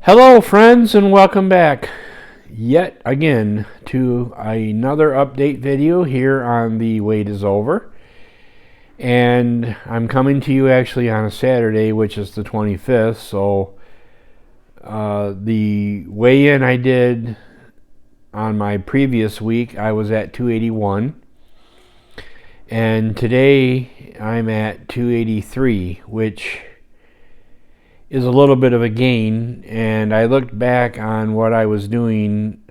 Hello, friends, and welcome back yet again to another update video here on The Wait Is Over. And I'm coming to you actually on a Saturday, which is the 25th. So the weigh-in I did on my previous week, I was at 281. And today I'm at 283, which is a little bit of a gain. And I looked back on what I was doing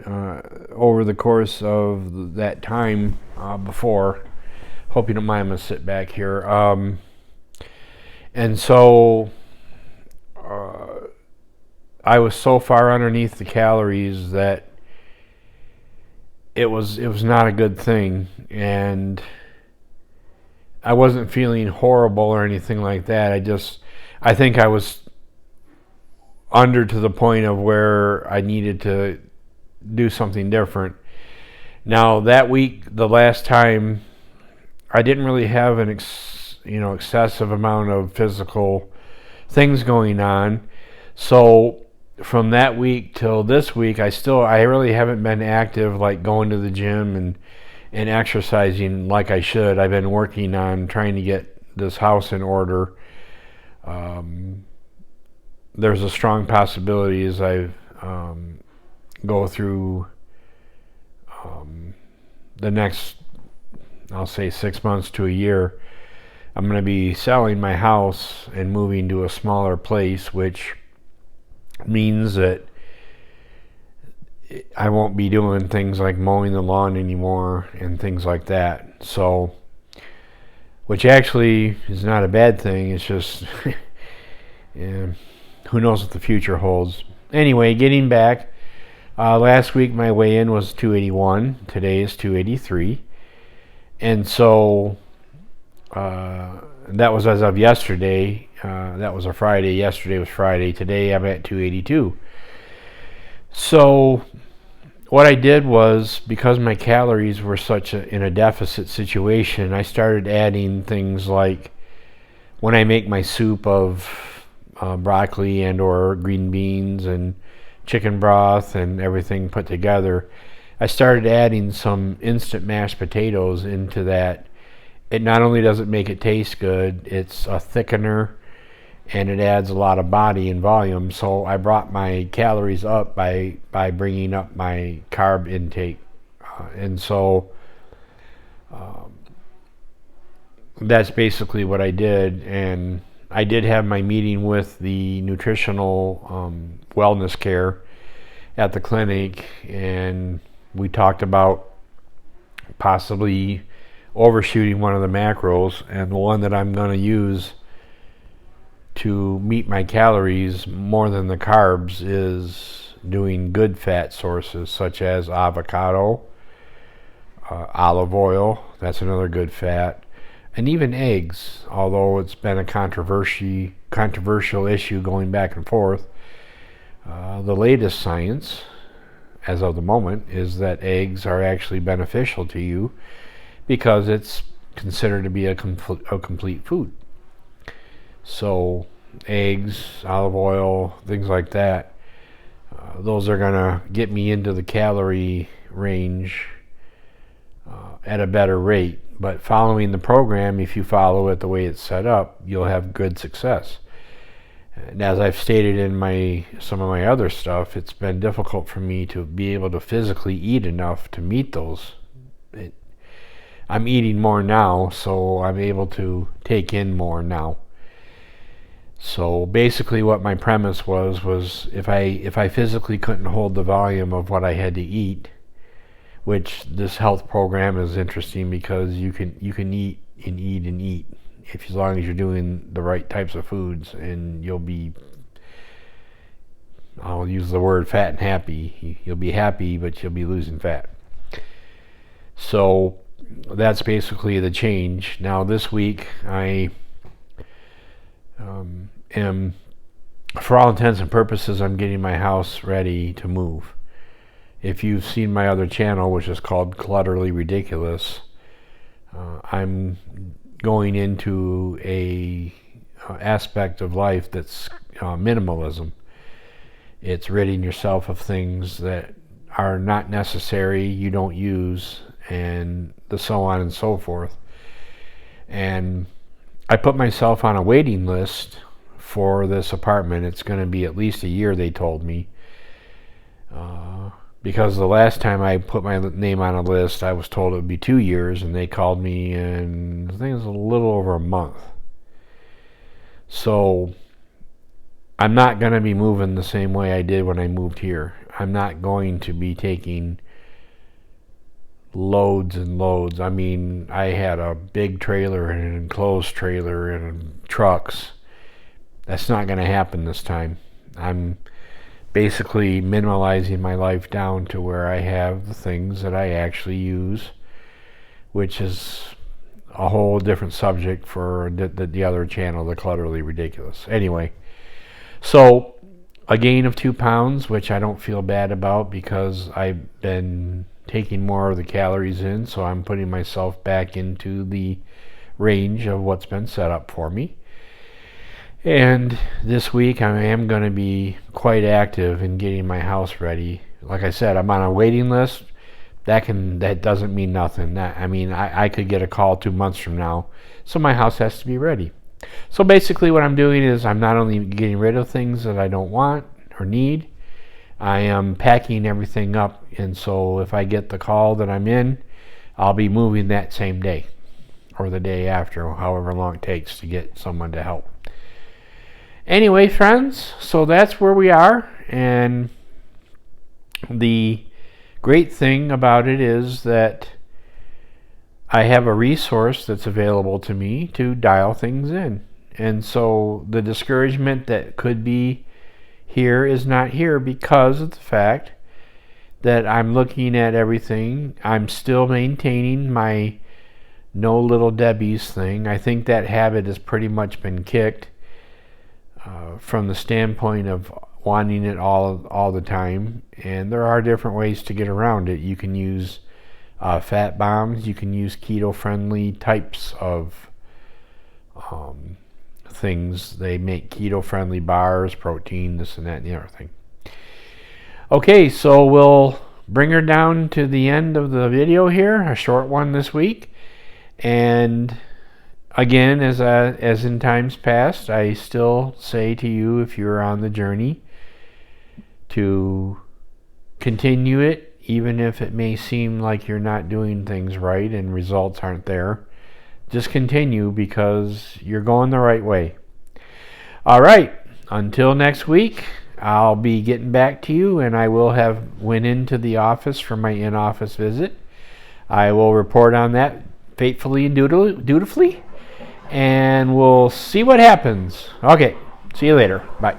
over the course of that time before. Hope you don't mind, I'm going to sit back here. And so I was so far underneath the calories that it was not a good thing. And I wasn't feeling horrible or anything like that. I think I was under to the point of where I needed to do something different. Now that week, the last time, I didn't really have an excessive amount of physical things going on. So from that week till this week, I really haven't been active, like going to the gym and exercising like I should. I've been working on trying to get this house in order. There's a strong possibility as I go through the next, I'll say 6 months to a year, I'm going to be selling my house and moving to a smaller place, which means that I won't be doing things like mowing the lawn anymore and things like that. So, which actually is not a bad thing. It's just, yeah, who knows what the future holds. Anyway, getting back, last week my weigh-in was 281. Today is 283. And so that was as of yesterday. That was a Friday. Yesterday was Friday. Today I'm at 282. So what I did was, because my calories were in a deficit situation, I started adding things like, when I make my soup of broccoli and or green beans and chicken broth and everything put together, I started adding some instant mashed potatoes into that. It not only does it make it taste good, it's a thickener and it adds a lot of body and volume. So I brought my calories up by bringing up my carb intake. And so that's basically what I did. And I did have my meeting with the nutritional wellness care at the clinic, and we talked about possibly overshooting one of the macros, and the one that I'm going to use to meet my calories more than the carbs is doing good fat sources such as avocado, olive oil, that's another good fat, and even eggs, although it's been a controversial issue going back and forth. The latest science, as of the moment, is that eggs are actually beneficial to you because it's considered to be a complete food. So eggs, olive oil, things like that, those are going to get me into the calorie range at a better rate. But following the program, if you follow it the way it's set up, you'll have good success. And as I've stated in some of my other stuff, it's been difficult for me to be able to physically eat enough to meet those. I'm eating more now, so I'm able to take in more now. So basically what my premise was if I physically couldn't hold the volume of what I had to eat, which this health program is interesting because you can eat and eat and eat as long as you're doing the right types of foods, and you'll be, I'll use the word fat and happy. You'll be happy, but you'll be losing fat. So that's basically the change. Now this week I am, for all intents and purposes, I'm getting my house ready to move. If you've seen my other channel, which is called Clutterly Ridiculous, I'm going into a aspect of life that's minimalism. It's ridding yourself of things that are not necessary, you don't use, and the so on and so forth. And I put myself on a waiting list for this apartment. It's going to be at least a year, they told me. Because the last time I put my name on a list, I was told it would be 2 years, and they called me in, I think it was a little over a month. So I'm not going to be moving the same way I did when I moved here. I'm not going to be taking loads and loads. I mean, I had a big trailer and an enclosed trailer and trucks. That's not going to happen this time. I'm basically minimalizing my life down to where I have the things that I actually use, which is a whole different subject for the other channel, The Clutterly Ridiculous. Anyway, so a gain of 2 pounds, which I don't feel bad about because I've been taking more of the calories in, so I'm putting myself back into the range of what's been set up for me. And this week I am going to be quite active in getting my house ready. Like I said, I'm on a waiting list. That doesn't mean nothing. I could get a call 2 months from now, so my house has to be ready. So basically what I'm doing is I'm not only getting rid of things that I don't want or need, I am packing everything up, and so if I get the call that I'm in, I'll be moving that same day or the day after, or however long it takes to get someone to help. Anyway, friends, so that's where we are, and the great thing about it is that I have a resource that's available to me to dial things in. And so the discouragement that could be here is not here because of the fact that I'm looking at everything. I'm still maintaining my no little Debbie's thing. I think that habit has pretty much been kicked from the standpoint of wanting it all the time. And there are different ways to get around it. You can use fat bombs. You can use keto-friendly types of things. They make keto-friendly bars, protein, this and that and the other thing. Okay, so we'll bring her down to the end of the video here, a short one this week. And again, as in times past, I still say to you, if you're on the journey, to continue it, even if it may seem like you're not doing things right and results aren't there. Just continue because you're going the right way. All right, until next week, I'll be getting back to you, and I will have went into the office for my in-office visit. I will report on that faithfully and dutifully, and we'll see what happens. Okay, see you later. Bye.